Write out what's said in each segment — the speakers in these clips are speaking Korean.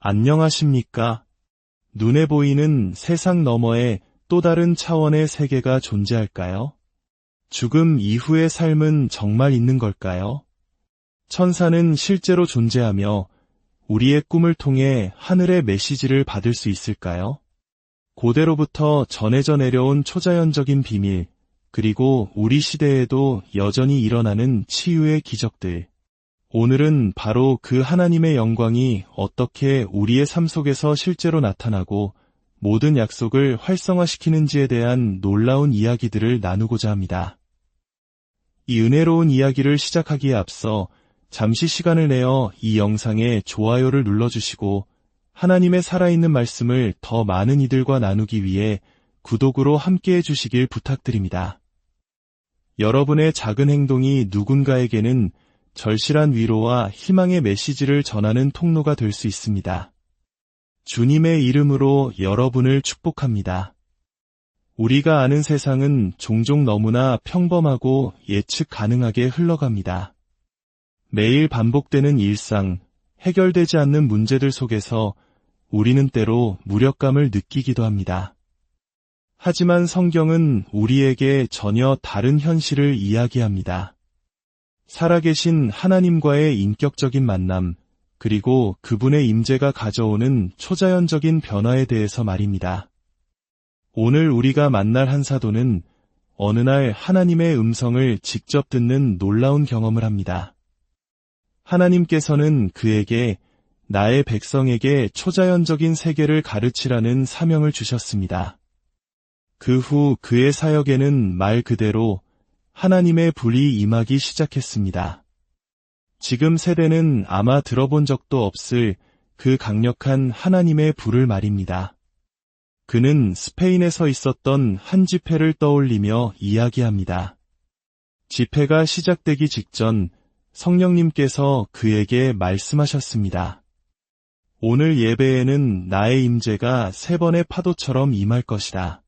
안녕하십니까? 눈에 보이는 세상 너머에 또 다른 차원의 세계가 존재할까요? 죽음 이후의 삶은 정말 있는 걸까요? 천사는 실제로 존재하며 우리의 꿈을 통해 하늘의 메시지를 받을 수 있을까요? 고대로부터 전해져 내려온 초자연적인 비밀, 그리고 우리 시대에도 여전히 일어나는 치유의 기적들. 오늘은 바로 그 하나님의 영광이 어떻게 우리의 삶 속에서 실제로 나타나고 모든 약속을 활성화시키는지에 대한 놀라운 이야기들을 나누고자 합니다. 이 은혜로운 이야기를 시작하기에 앞서 잠시 시간을 내어 이 영상에 좋아요를 눌러주시고 하나님의 살아있는 말씀을 더 많은 이들과 나누기 위해 구독으로 함께해 주시길 부탁드립니다. 여러분의 작은 행동이 누군가에게는 절실한 위로와 희망의 메시지를 전하는 통로가 될 수 있습니다. 주님의 이름으로 여러분을 축복합니다. 우리가 아는 세상은 종종 너무나 평범하고 예측 가능하게 흘러갑니다. 매일 반복되는 일상, 해결되지 않는 문제들 속에서 우리는 때로 무력감을 느끼기도 합니다. 하지만 성경은 우리에게 전혀 다른 현실을 이야기합니다. 살아계신 하나님과의 인격적인 만남, 그리고 그분의 임재가 가져오는 초자연적인 변화에 대해서 말입니다. 오늘 우리가 만날 한 사도는 어느 날 하나님의 음성을 직접 듣는 놀라운 경험을 합니다. 하나님께서는 그에게 나의 백성에게 초자연적인 세계를 가르치라는 사명을 주셨습니다. 그 후 그의 사역에는 말 그대로 하나님의 불이 임하기 시작했습니다. 지금 세대는 아마 들어본 적도 없을 그 강력한 하나님의 불을 말입니다. 그는 스페인에서 있었던 한 집회를 떠올리며 이야기합니다. 집회가 시작되기 직전 성령님께서 그에게 말씀하셨습니다. 오늘 예배에는 나의 임재가 3번의 파도처럼 임할 것이다.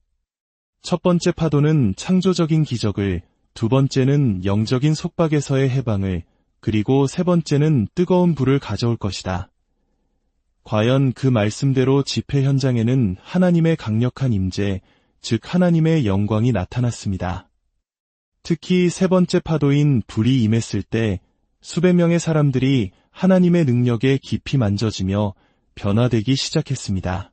첫 번째 파도는 창조적인 기적을, 두 번째는 영적인 속박에서의 해방을, 그리고 세 번째는 뜨거운 불을 가져올 것이다. 과연 그 말씀대로 집회 현장에는 하나님의 강력한 임재, 즉 하나님의 영광이 나타났습니다. 특히 세 번째 파도인 불이 임했을 때 수백 명의 사람들이 하나님의 능력에 깊이 만져지며 변화되기 시작했습니다.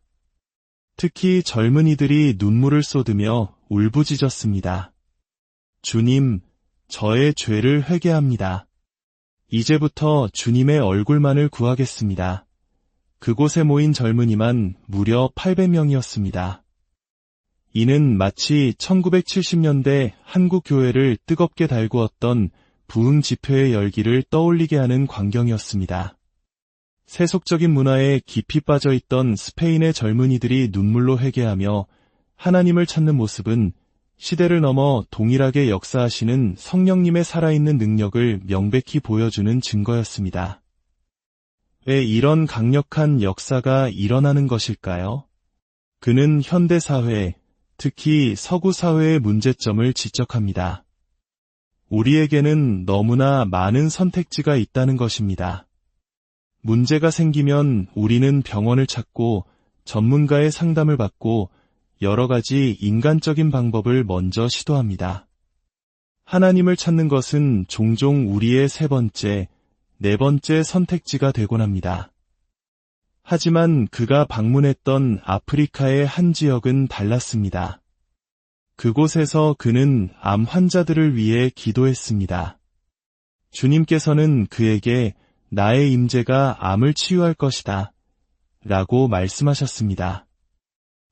특히 젊은이들이 눈물을 쏟으며 울부짖었습니다. 주님, 저의 죄를 회개합니다. 이제부터 주님의 얼굴만을 구하겠습니다. 그곳에 모인 젊은이만 무려 800명이었습니다. 이는 마치 1970년대 한국 교회를 뜨겁게 달구었던 부흥 집회의 열기를 떠올리게 하는 광경이었습니다. 세속적인 문화에 깊이 빠져있던 스페인의 젊은이들이 눈물로 회개하며 하나님을 찾는 모습은 시대를 넘어 동일하게 역사하시는 성령님의 살아있는 능력을 명백히 보여주는 증거였습니다. 왜 이런 강력한 역사가 일어나는 것일까요? 그는 현대사회, 특히 서구사회의 문제점을 지적합니다. 우리에게는 너무나 많은 선택지가 있다는 것입니다. 문제가 생기면 우리는 병원을 찾고 전문가의 상담을 받고 여러 가지 인간적인 방법을 먼저 시도합니다. 하나님을 찾는 것은 종종 우리의 세 번째, 네 번째 선택지가 되곤 합니다. 하지만 그가 방문했던 아프리카의 한 지역은 달랐습니다. 그곳에서 그는 암 환자들을 위해 기도했습니다. 주님께서는 그에게 나의 임재가 암을 치유할 것이다 라고 말씀하셨습니다.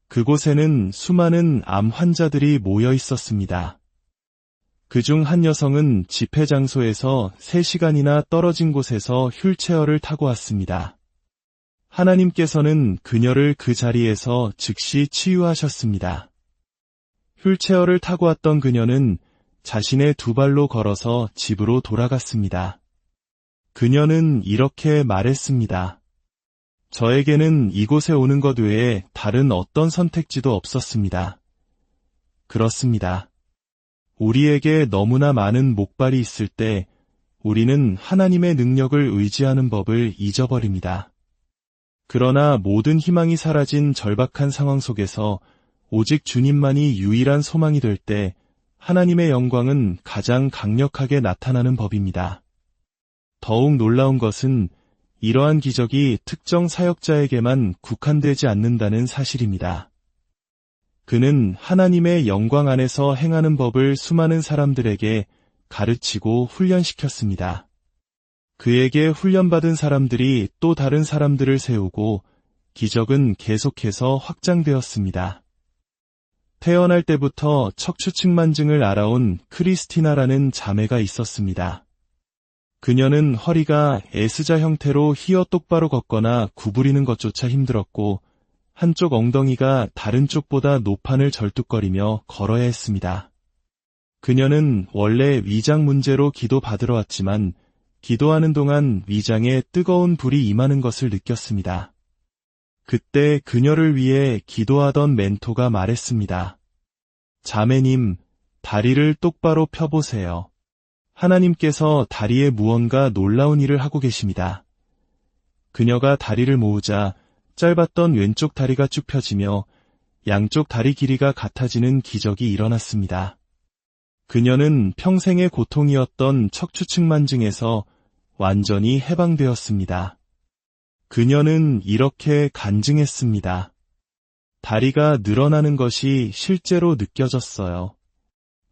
그곳에는 수많은 암 환자들이 모여 있었습니다. 그중 한 여성은 집회 장소에서 3시간이나 떨어진 곳에서 휠체어를 타고 왔습니다. 하나님께서는 그녀를 그 자리에서 즉시 치유하셨습니다. 휠체어를 타고 왔던 그녀는 자신의 2발로 걸어서 집으로 돌아갔습니다. 그녀는 이렇게 말했습니다. 저에게는 이곳에 오는 것 외에 다른 어떤 선택지도 없었습니다. 그렇습니다. 우리에게 너무나 많은 목발이 있을 때 우리는 하나님의 능력을 의지하는 법을 잊어버립니다. 그러나 모든 희망이 사라진 절박한 상황 속에서 오직 주님만이 유일한 소망이 될 때 하나님의 영광은 가장 강력하게 나타나는 법입니다. 더욱 놀라운 것은 이러한 기적이 특정 사역자에게만 국한되지 않는다는 사실입니다. 그는 하나님의 영광 안에서 행하는 법을 수많은 사람들에게 가르치고 훈련시켰습니다. 그에게 훈련받은 사람들이 또 다른 사람들을 세우고 기적은 계속해서 확장되었습니다. 태어날 때부터 척추측만증을 알아온 크리스티나라는 자매가 있었습니다. 그녀는 허리가 S자 형태로 휘어 똑바로 걷거나 구부리는 것조차 힘들었고 한쪽 엉덩이가 다른 쪽보다 노판을 절뚝거리며 걸어야 했습니다. 그녀는 원래 위장 문제로 기도받으러 왔지만 기도하는 동안 위장에 뜨거운 불이 임하는 것을 느꼈습니다. 그때 그녀를 위해 기도하던 멘토가 말했습니다. 자매님, 다리를 똑바로 펴보세요. 하나님께서 다리에 무언가 놀라운 일을 하고 계십니다. 그녀가 다리를 모으자 짧았던 왼쪽 다리가 쭉 펴지며 양쪽 다리 길이가 같아지는 기적이 일어났습니다. 그녀는 평생의 고통이었던 척추측만증에서 완전히 해방되었습니다. 그녀는 이렇게 간증했습니다. 다리가 늘어나는 것이 실제로 느껴졌어요.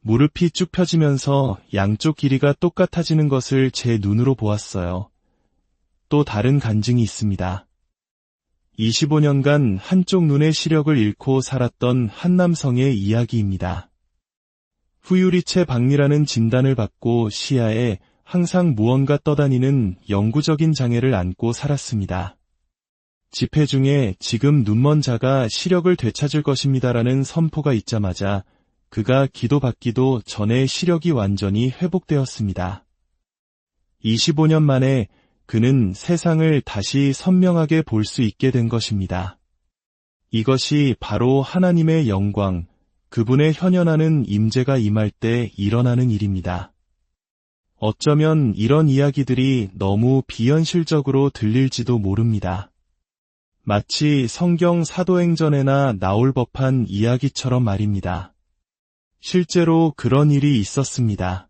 무릎이 쭉 펴지면서 양쪽 길이가 똑같아지는 것을 제 눈으로 보았어요. 또 다른 간증이 있습니다. 25년간 한쪽 눈의 시력을 잃고 살았던 한 남성의 이야기입니다. 후유리체 박리라는 진단을 받고 시야에 항상 무언가 떠다니는 영구적인 장애를 안고 살았습니다. 집회 중에 지금 눈먼 자가 시력을 되찾을 것입니다라는 선포가 있자마자 그가 기도받기도 전에 시력이 완전히 회복되었습니다. 25년 만에 그는 세상을 다시 선명하게 볼 수 있게 된 것입니다. 이것이 바로 하나님의 영광, 그분의 현현하는 임재가 임할 때 일어나는 일입니다. 어쩌면 이런 이야기들이 너무 비현실적으로 들릴지도 모릅니다. 마치 성경 사도행전에나 나올 법한 이야기처럼 말입니다. 실제로 그런 일이 있었습니다.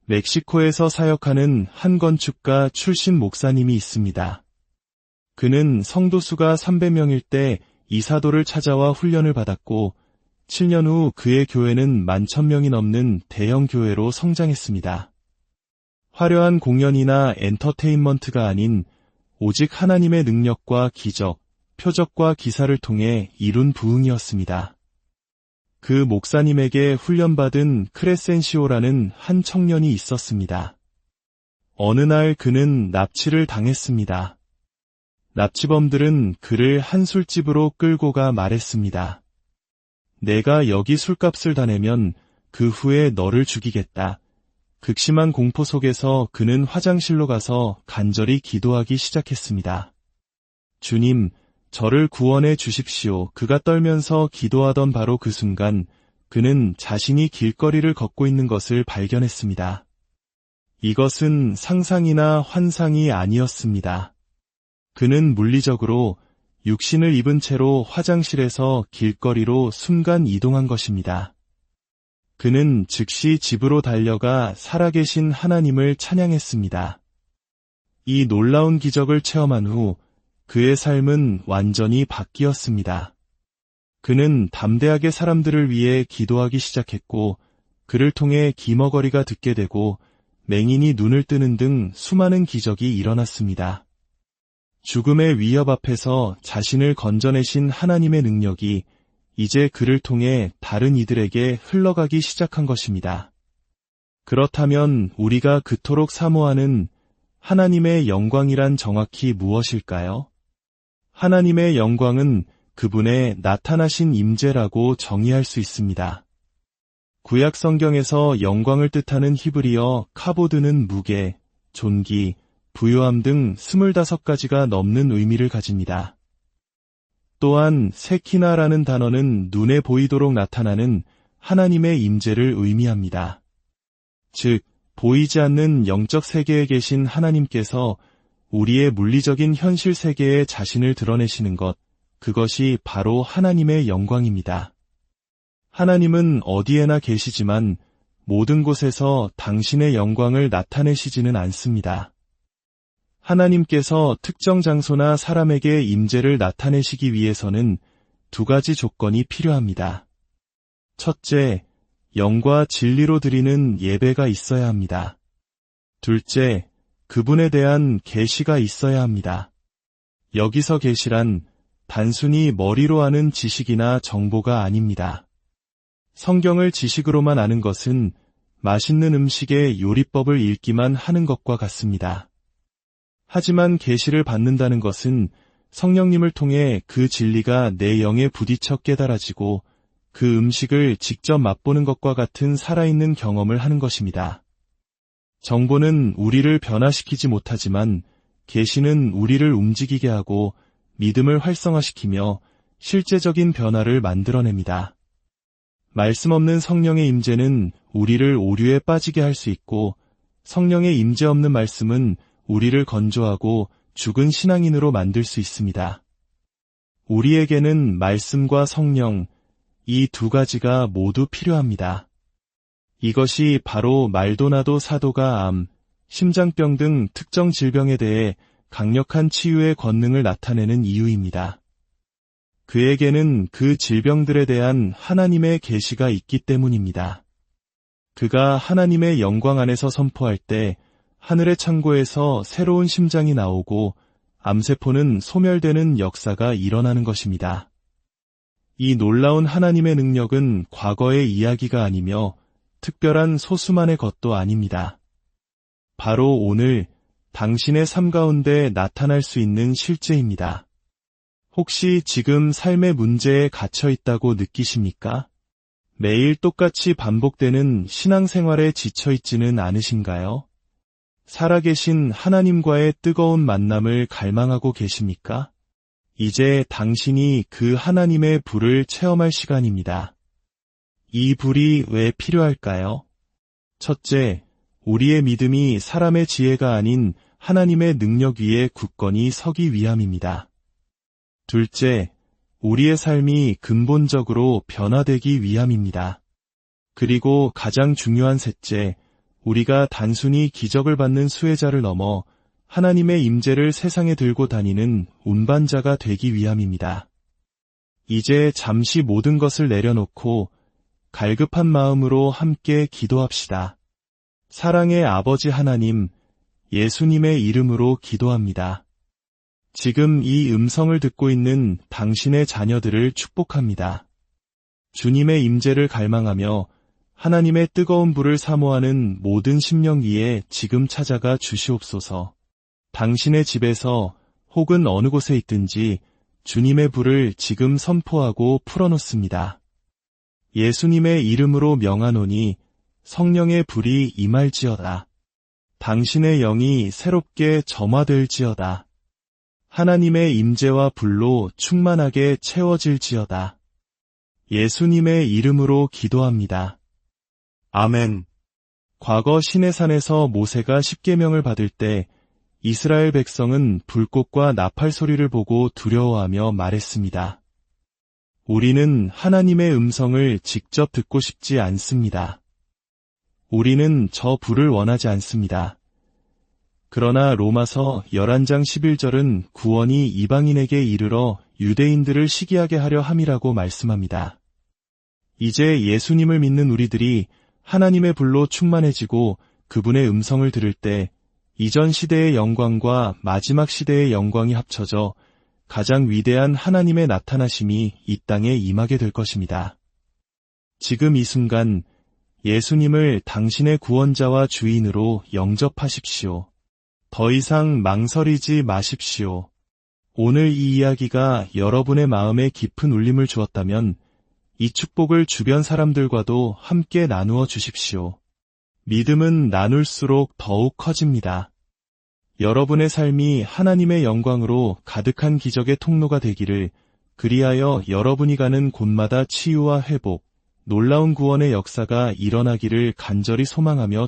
멕시코에서 사역하는 한 건축가 출신 목사님이 있습니다. 그는 성도 수가 300명일 때 이사도를 찾아와 훈련을 받았고 7년 후 그의 교회는 11,000명이 넘는 대형 교회로 성장했습니다. 화려한 공연이나 엔터테인먼트가 아닌 오직 하나님의 능력과 기적, 표적과 기사를 통해 이룬 부흥이었습니다. 그 목사님에게 훈련받은 크레센시오라는 한 청년이 있었습니다. 어느 날 그는 납치를 당했습니다. 납치범들은 그를 한 술집으로 끌고 가 말했습니다. 내가 여기 술값을 다 내면 그 후에 너를 죽이겠다. 극심한 공포 속에서 그는 화장실로 가서 간절히 기도하기 시작했습니다. 주님, 저를 구원해 주십시오. 그가 떨면서 기도하던 바로 그 순간 그는 자신이 길거리를 걷고 있는 것을 발견했습니다. 이것은 상상이나 환상이 아니었습니다. 그는 물리적으로 육신을 입은 채로 화장실에서 길거리로 순간 이동한 것입니다. 그는 즉시 집으로 달려가 살아계신 하나님을 찬양했습니다. 이 놀라운 기적을 체험한 후 그의 삶은 완전히 바뀌었습니다. 그는 담대하게 사람들을 위해 기도하기 시작했고 그를 통해 기머거리가 듣게 되고 맹인이 눈을 뜨는 등 수많은 기적이 일어났습니다. 죽음의 위협 앞에서 자신을 건져내신 하나님의 능력이 이제 그를 통해 다른 이들에게 흘러가기 시작한 것입니다. 그렇다면 우리가 그토록 사모하는 하나님의 영광이란 정확히 무엇일까요? 하나님의 영광은 그분의 나타나신 임재라고 정의할 수 있습니다. 구약 성경에서 영광을 뜻하는 히브리어 카보드는 무게, 존귀, 부요함 등 25가지가 넘는 의미를 가집니다. 또한 세키나라는 단어는 눈에 보이도록 나타나는 하나님의 임재를 의미합니다. 즉, 보이지 않는 영적 세계에 계신 하나님께서 우리의 물리적인 현실 세계에 자신을 드러내시는 것, 그것이 바로 하나님의 영광입니다. 하나님은 어디에나 계시지만 모든 곳에서 당신의 영광을 나타내시지는 않습니다. 하나님께서 특정 장소나 사람에게 임재를 나타내시기 위해서는 두 가지 조건이 필요합니다. 첫째, 영과 진리로 드리는 예배가 있어야 합니다. 둘째, 그분에 대한 계시가 있어야 합니다. 여기서 계시란 단순히 머리로 아는 지식이나 정보가 아닙니다. 성경을 지식으로만 아는 것은 맛있는 음식의 요리법을 읽기만 하는 것과 같습니다. 하지만 계시를 받는다는 것은 성령님을 통해 그 진리가 내 영에 부딪혀 깨달아지고 그 음식을 직접 맛보는 것과 같은 살아있는 경험을 하는 것입니다. 정보는 우리를 변화시키지 못하지만 계시는 우리를 움직이게 하고 믿음을 활성화시키며 실제적인 변화를 만들어냅니다. 말씀 없는 성령의 임재는 우리를 오류에 빠지게 할 수 있고 성령의 임재 없는 말씀은 우리를 건조하고 죽은 신앙인으로 만들 수 있습니다. 우리에게는 말씀과 성령, 이 두 가지가 모두 필요합니다. 이것이 바로 말도나도 사도가 암, 심장병 등 특정 질병에 대해 강력한 치유의 권능을 나타내는 이유입니다. 그에게는 그 질병들에 대한 하나님의 계시가 있기 때문입니다. 그가 하나님의 영광 안에서 선포할 때 하늘의 창고에서 새로운 심장이 나오고 암세포는 소멸되는 역사가 일어나는 것입니다. 이 놀라운 하나님의 능력은 과거의 이야기가 아니며 특별한 소수만의 것도 아닙니다. 바로 오늘 당신의 삶 가운데 나타날 수 있는 실제입니다. 혹시 지금 삶의 문제에 갇혀 있다고 느끼십니까? 매일 똑같이 반복되는 신앙생활에 지쳐 있지는 않으신가요? 살아계신 하나님과의 뜨거운 만남을 갈망하고 계십니까? 이제 당신이 그 하나님의 불을 체험할 시간입니다. 이 불이 왜 필요할까요? 첫째, 우리의 믿음이 사람의 지혜가 아닌 하나님의 능력 위에 굳건히 서기 위함입니다. 둘째, 우리의 삶이 근본적으로 변화되기 위함입니다. 그리고 가장 중요한 셋째, 우리가 단순히 기적을 받는 수혜자를 넘어 하나님의 임재를 세상에 들고 다니는 운반자가 되기 위함입니다. 이제 잠시 모든 것을 내려놓고 갈급한 마음으로 함께 기도합시다. 사랑의 아버지 하나님, 예수님의 이름으로 기도합니다. 지금 이 음성을 듣고 있는 당신의 자녀들을 축복합니다. 주님의 임재를 갈망하며 하나님의 뜨거운 불을 사모하는 모든 심령 위에 지금 찾아가 주시옵소서. 당신의 집에서 혹은 어느 곳에 있든지 주님의 불을 지금 선포하고 풀어놓습니다. 예수님의 이름으로 명하노니 성령의 불이 임할지어다. 당신의 영이 새롭게 점화될지어다. 하나님의 임재와 불로 충만하게 채워질지어다. 예수님의 이름으로 기도합니다. 아멘. 과거 시내산에서 모세가 십계명을 받을 때 이스라엘 백성은 불꽃과 나팔 소리를 보고 두려워하며 말했습니다. 우리는 하나님의 음성을 직접 듣고 싶지 않습니다. 우리는 저 불을 원하지 않습니다. 그러나 로마서 11장 11절은 구원이 이방인에게 이르러 유대인들을 시기하게 하려 함이라고 말씀합니다. 이제 예수님을 믿는 우리들이 하나님의 불로 충만해지고 그분의 음성을 들을 때 이전 시대의 영광과 마지막 시대의 영광이 합쳐져 가장 위대한 하나님의 나타나심이 이 땅에 임하게 될 것입니다. 지금 이 순간 예수님을 당신의 구원자와 주인으로 영접하십시오. 더 이상 망설이지 마십시오. 오늘 이 이야기가 여러분의 마음에 깊은 울림을 주었다면 이 축복을 주변 사람들과도 함께 나누어 주십시오. 믿음은 나눌수록 더욱 커집니다. 여러분의 삶이 하나님의 영광으로 가득한 기적의 통로가 되기를, 그리하여 여러분이 가는 곳마다 치유와 회복, 놀라운 구원의 역사가 일어나기를 간절히 소망하며